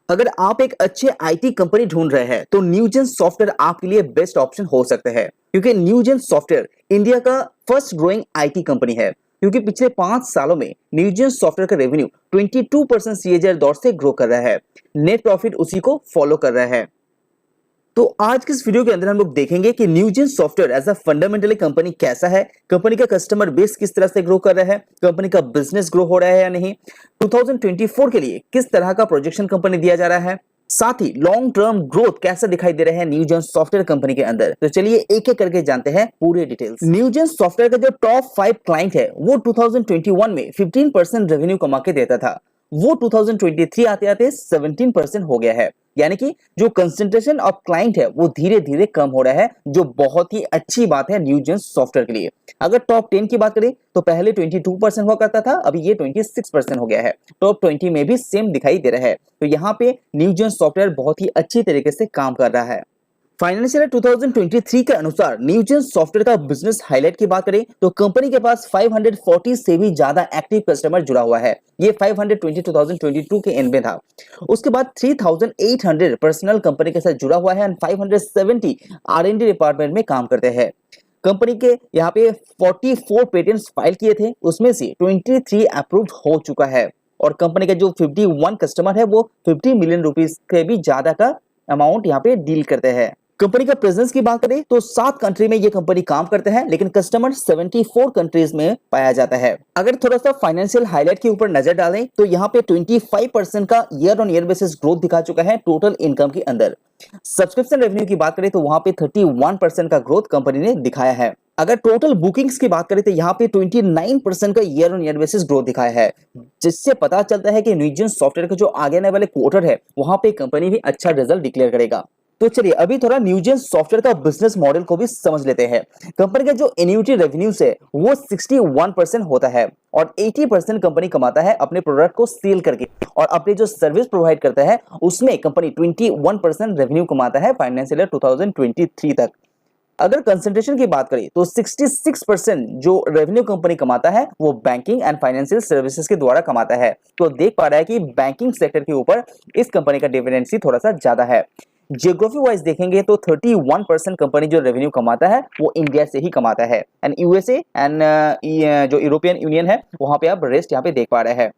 अगर आप एक अच्छे आईटी कंपनी ढूंढ रहे हैं तो न्यूजेन सॉफ्टवेयर आपके लिए बेस्ट ऑप्शन हो सकते हैं, क्योंकि न्यूजेन सॉफ्टवेयर इंडिया का फर्स्ट ग्रोइंग आईटी कंपनी है। क्योंकि पिछले 5 सालों में न्यूजेन सॉफ्टवेयर का रेवेन्यू 22% सीएजीआर दौर से ग्रो कर रहा है। नेट प्रॉफिट उसी को फॉलो कर रहा है। तो आज के इस वीडियो के अंदर हम लोग देखेंगे कि Newgen software as a fundamentally company कैसा है, कंपनी का कस्टमर बेस किस तरह से ग्रो कर रहा है, कंपनी का बिजनेस ग्रो हो रहा है या नहीं, 2024 के लिए किस तरह का प्रोजेक्शन कंपनी दिया जा रहा है, साथ ही लॉन्ग टर्म ग्रोथ कैसे दिखाई दे रहे हैं न्यूजेन सॉफ्टवेयर कंपनी के अंदर। तो चलिए एक एक करके जानते हैं पूरे डिटेल्स। न्यूजेन सॉफ्टवेयर का जो टॉप 5 क्लाइंट है वो 2021 में 15% रेवेन्यू कमा के देता था, वो 2023 आते आते 17% हो गया है। यानी कि जो कंसंट्रेशन ऑफ क्लाइंट है वो धीरे धीरे कम हो रहा है, जो बहुत ही अच्छी बात है न्यूजेन सॉफ्टवेयर के लिए। अगर टॉप 10 की बात करें तो पहले 22% हुआ करता था, अभी ये 26% हो गया है। टॉप 20 में भी सेम दिखाई दे रहा है। तो यहाँ पे न्यूजेन सॉफ्टवेयर बहुत ही अच्छी तरीके से काम कर रहा है। फाइनेंशियल 2023 के अनुसार न्यूजेन सॉफ्टवेयर का बिजनेस हाईलाइट की बात करें तो कंपनी के पास 540 से भी ज्यादा एक्टिव कस्टमर जुड़ा हुआ है। ये 520 2022 के एंड में था। उसके बाद 3800 पर्सनल कंपनी के साथ जुड़ा हुआ है एंड 570 R&D डिपार्टमेंट में काम करते हैं। कंपनी के यहाँ पे 44 पेटेंट्स फाइल किए थे, उसमें से 23 अप्रूव्ड हो चुका है। और कंपनी का जो 51 कस्टमर है वो 50 मिलियन रुपीस के भी ज्यादा का अमाउंट यहाँ पे डील करते हैं। कंपनी का प्रेजेंस की बात करें तो 7 कंट्री में ये कंपनी काम करते हैं, लेकिन कस्टमर 74 कंट्रीज में पाया जाता है। अगर थोड़ा सा फाइनेंशियल हाईलाइट के ऊपर नजर डालें तो यहाँ पे 25% का year on year basis growth दिखा चुका है टोटल इनकम के अंदर। सब्सक्रिप्शन रेवेन्यू की बात करें तो वहां पे 31% का ग्रोथ कंपनी ने दिखाया है। अगर टोटल बुकिंग्स की बात करें तो यहाँ पे 29% का year on year basis growth दिखाया है, जिससे पता चलता है कि न्यूजेन सॉफ्टवेयर का जो आगे आने वाले क्वार्टर है वहां पे कंपनी भी अच्छा रिजल्ट डिक्लेयर करेगा। तो चलिए अभी थोड़ा न्यूजेन सॉफ्टवेयर का बिजनेस मॉडल को भी समझ लेते हैं। कंपनी का जो एन्युटी रेवेन्यूज है वो 61% होता है और 80% कंपनी कमाता है अपने प्रोडक्ट को सेल करके, और अपनी जो सर्विस प्रोवाइड करता है उसमें कंपनी 21% रेवेन्यू कमाता है फाइनेंशियल ईयर 2023 तक। अगर कंसंट्रेशन की बात करें तो 66% जो रेवेन्यू कंपनी कमाता है वो बैंकिंग एंड फाइनेंशियल सर्विसेज के द्वारा कमाता है। तो देख पा रहा है कि बैंकिंग सेक्टर के ऊपर इस कंपनी का डिपेंडेंसी थोड़ा सा ज्यादा है। जियोग्राफी वाइज देखेंगे तो 31% कंपनी जो रेवेन्यू कमाता है वो इंडिया से ही कमाता है एंड यूएसए एंड जो यूरोपियन यूनियन है वहां पे आप रेस्ट यहाँ पे देख पा रहे हैं।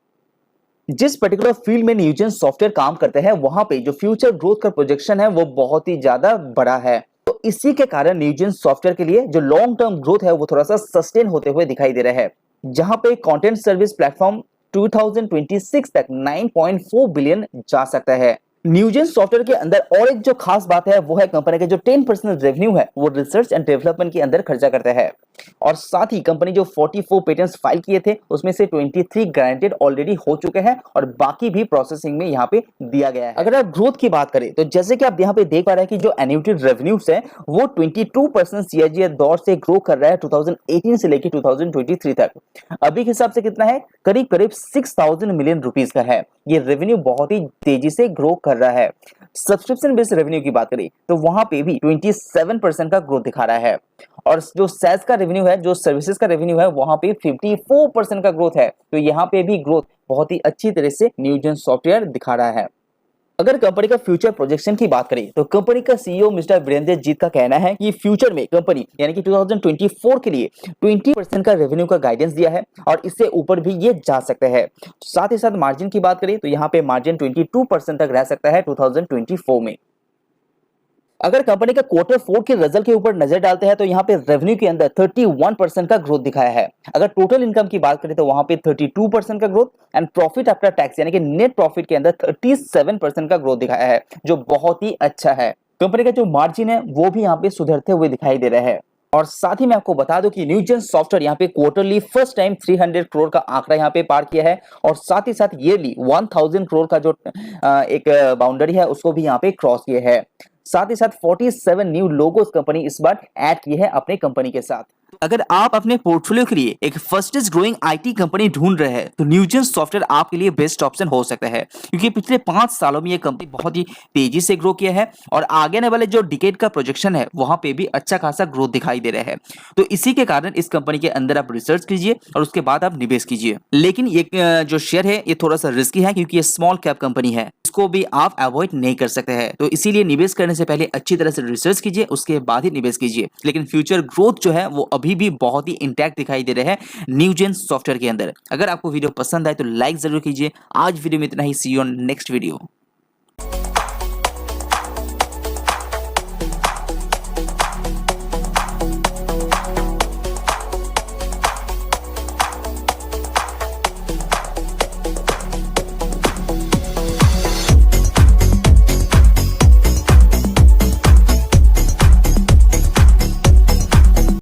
जिस पर्टिकुलर फील्ड में न्यूजेन सॉफ्टवेयर काम करते हैं वहां पे जो फ्यूचर ग्रोथ का प्रोजेक्शन है वो बहुत ही ज्यादा बड़ा है। तो इसी के कारण न्यूजेन सॉफ्टवेयर के लिए जो लॉन्ग टर्म ग्रोथ है वो थोड़ा सा सस्टेन होते हुए दिखाई दे रहा है, जहां पे कंटेंट सर्विस प्लेटफॉर्म 2026 तक 9.4 बिलियन जा सकता है। न्यूजेन सॉफ्टवेयर के अंदर और एक जो खास बात है वो है कंपनी का जो 10% रेवेन्यू है वो रिसर्च एंड डेवलपमेंट के अंदर खर्चा करता है। और साथ ही कंपनी जो 44 पेटेंट्स फाइल किए थे उसमें से 23 ग्रांटेड ऑलरेडी हो चुके हैं और बाकी भी प्रोसेसिंग में यहाँ पे दिया गया है। अगर आप ग्रोथ की बात करें तो जैसे कि आप यहाँ पे देख पा रहे हैं कि जो एन्युटी रेवेन्यूज है वो 22% सीएजीआर दौर से ग्रो कर रहा है 2018 से लेकर 2023 तक। अभी के हिसाब से कितना है, करीब करीब 6000 मिलियन रुपीस का है। ये रेवेन्यू बहुत ही तेजी से ग्रो कर रहा है। सब्सक्रिप्शन बेस्ड रेवेन्यू की बात करें तो वहां पे भी 27% का ग्रोथ दिखा रहा है। और जो सेल्स का रेवेन्यू है, जो सर्विसेज का रेवेन्यू है वहां पे 54% का ग्रोथ है। तो यहाँ पे भी ग्रोथ बहुत ही अच्छी तरह से न्यूजेन सॉफ्टवेयर दिखा रहा है। अगर कंपनी का फ्यूचर प्रोजेक्शन की बात करें तो कंपनी का सीईओ मिस्टर वीरेंद्र जीत का कहना है कि फ्यूचर में कंपनी यानी कि 2024 के लिए 20% का रेवेन्यू का गाइडेंस दिया है और इससे ऊपर भी ये जा सकते हैं। साथ ही साथ मार्जिन की बात करें तो यहाँ पे मार्जिन 22% तक रह सकता है 2024 में। अगर कंपनी का क्वार्टर 4 के रिजल्ट के ऊपर नजर डालते हैं तो यहाँ पे रेवेन्यू के अंदर 31% का ग्रोथ दिखाया है। अगर टोटल इनकम की बात करें तो वहां पे 32% का growth and profit after tax यानी कि नेट प्रॉफिट के अंदर 37% का ग्रोथ दिखाया है, जो बहुत ही अच्छा है। कंपनी का जो मार्जिन है वो भी यहाँ पे सुधरते हुए दिखाई दे रहा है। और साथ ही मैं आपको बता दूं कि न्यूजेन सॉफ्टवेयर यहाँ पे क्वार्टरली फर्स्ट टाइम 300 करोड़ का आंकड़ा यहाँ पे पार किया है और साथ ही साथ ईयरली 1000 करोड़ का जो एक बाउंड्री है उसको भी यहाँ पे क्रॉस किया है। साथ ही साथ 47 न्यू लोगोस कंपनी इस बार ऐड की है अपने कंपनी के साथ। अगर आप अपने पोर्टफोलियो के लिए एक फर्स्टेस्ट ग्रोइंग आईटी कंपनी ढूंढ रहे हैं तो न्यूजेन सॉफ्टवेयर आपके लिए बेस्ट ऑप्शन हो सकता है, क्योंकि पिछले 5 सालों में ये कंपनी बहुत ही तेजी से ग्रो किया है और आगे आने वाले जो डिकेड का प्रोजेक्शन है वहां पे भी अच्छा खासा ग्रोथ दिखाई दे रहा है। तो इसी के कारण इस कंपनी के अंदर आप रिसर्च कीजिए और उसके बाद आप निवेश कीजिए। लेकिन ये जो शेयर है ये थोड़ा सा रिस्की है क्योंकि ये स्मॉल कैप कंपनी है। उसको भी आप अवॉइड नहीं कर सकते हैं। तो इसीलिए निवेश करने से पहले अच्छी तरह से रिसर्च कीजिए, उसके बाद ही निवेश कीजिए। लेकिन फ्यूचर ग्रोथ जो है वो अभी भी बहुत ही इंटैक्ट दिखाई दे रहे हैं न्यूजेन सॉफ्टवेयर के अंदर। अगर आपको वीडियो पसंद आए तो लाइक जरूर कीजिए। आज वीडियो में इतना ही। सी यू ऑन नेक्स्ट वीडियो।